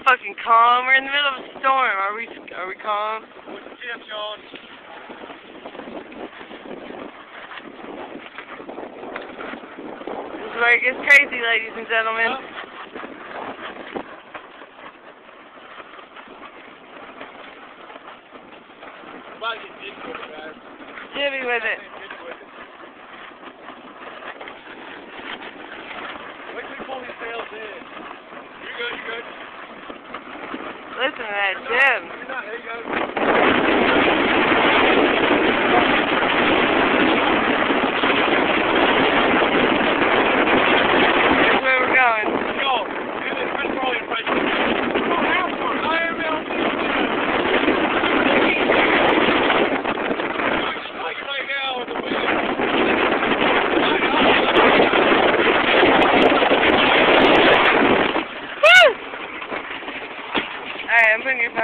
not fucking calm. We're in the middle of a storm. Are we calm? What's the tip, Sean? This is where it gets crazy, ladies and gentlemen. About to get jiggy with it, guys. Jimmy with it. Wait till we pull these sails in. You're good, you're good. Listen to that, Jim. You're not, there you go. Here's where we're going. Go. It's probably impressive. I am right now with the wind. Alright, I'm putting your phone.